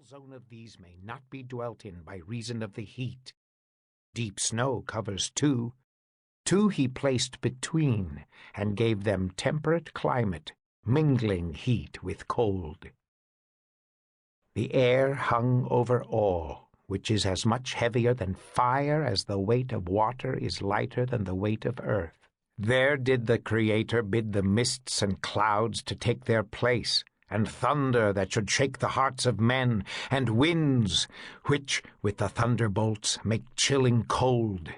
whole zone of these may not be dwelt in by reason of the heat. Deep snow covers two. Two he placed between, and gave them temperate climate, mingling heat with cold. The air hung over all, which is as much heavier than fire as the weight of water is lighter than the weight of earth. There did the Creator bid the mists and clouds to take their place, and thunder that should shake the hearts of men, and winds, which, with the thunderbolts, make chilling cold.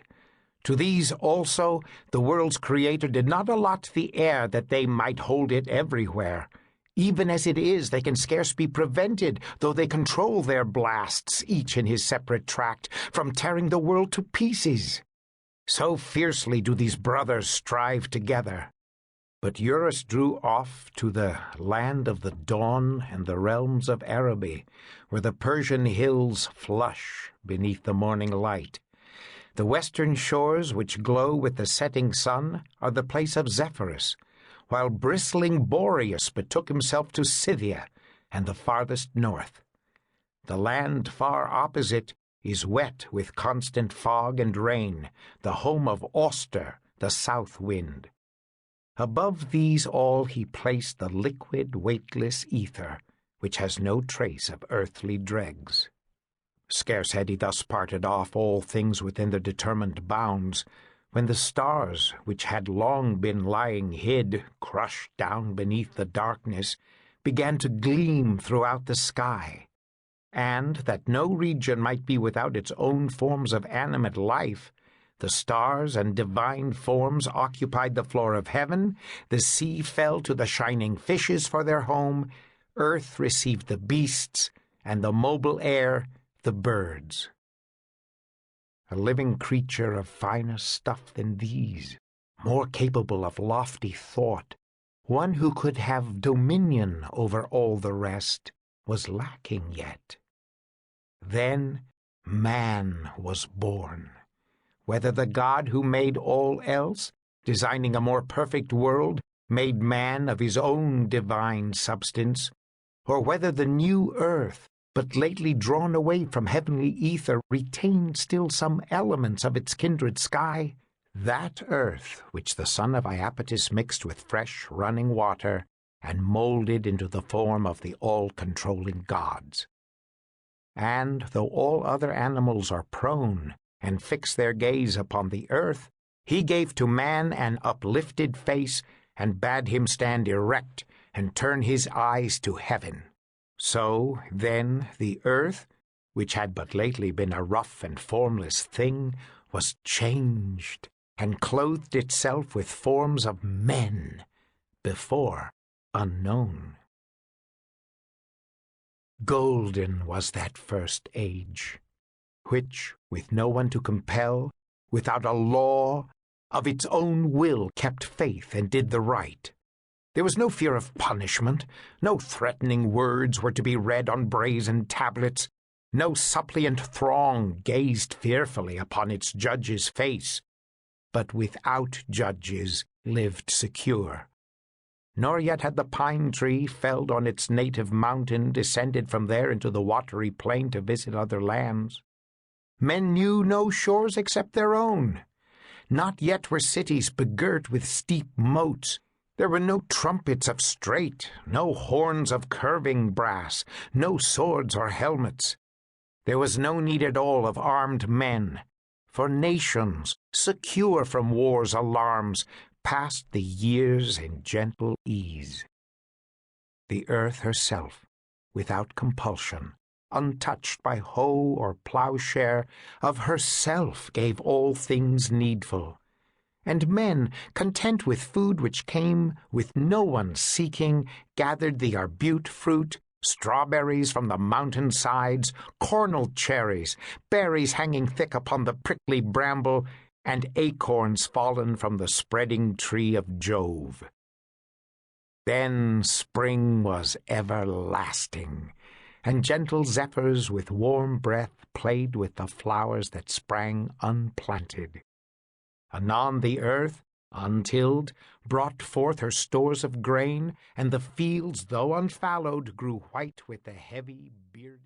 To these also the world's Creator did not allot the air that they might hold it everywhere. Even as it is, they can scarce be prevented, though they control their blasts, each in his separate tract, from tearing the world to pieces. So fiercely do these brothers strive together. But Eurus drew off to the land of the dawn and the realms of Araby, where the Persian hills flush beneath the morning light. The western shores, which glow with the setting sun, are the place of Zephyrus, while bristling Boreas betook himself to Scythia and the farthest north. The land far opposite is wet with constant fog and rain, the home of Auster, the south wind. Above these all he placed the liquid, weightless ether, which has no trace of earthly dregs. Scarce had he thus parted off all things within their determined bounds, when the stars, which had long been lying hid, crushed down beneath the darkness, began to gleam throughout the sky. And, that no region might be without its own forms of animate life, the stars and divine forms occupied the floor of heaven, the sea fell to the shining fishes for their home, earth received the beasts, and the mobile air the birds. A living creature of finer stuff than these, more capable of lofty thought, one who could have dominion over all the rest, was lacking yet. Then man was born. Whether the God who made all else, designing a more perfect world, made man of his own divine substance, or whether the new earth, but lately drawn away from heavenly ether, retained still some elements of its kindred sky, that earth which the son of Iapetus mixed with fresh running water and molded into the form of the all-controlling gods. And though all other animals are prone and fix their gaze upon the earth, he gave to man an uplifted face and bade him stand erect and turn his eyes to heaven. So, then, the earth, which had but lately been a rough and formless thing, was changed and clothed itself with forms of men, before unknown. Golden was that first age, which, with no one to compel, without a law, of its own will kept faith and did the right. There was no fear of punishment, no threatening words were to be read on brazen tablets, no suppliant throng gazed fearfully upon its judge's face, but without judges lived secure. Nor yet had the pine tree, felled on its native mountain, descended from there into the watery plain to visit other lands. Men knew no shores except their own. Not yet were cities begirt with steep moats. There were no trumpets of straight, no horns of curving brass, no swords or helmets. There was no need at all of armed men, for nations, secure from war's alarms, passed the years in gentle ease. The earth herself, without compulsion, untouched by hoe or plowshare, of herself gave all things needful. And men, content with food which came with no one seeking, gathered the arbute fruit, strawberries from the mountain sides, cornel cherries, berries hanging thick upon the prickly bramble, and acorns fallen from the spreading tree of Jove. Then spring was everlasting, and gentle zephyrs with warm breath played with the flowers that sprang unplanted. Anon the earth, untilled, brought forth her stores of grain, and the fields, though unfallowed, grew white with the heavy, bearded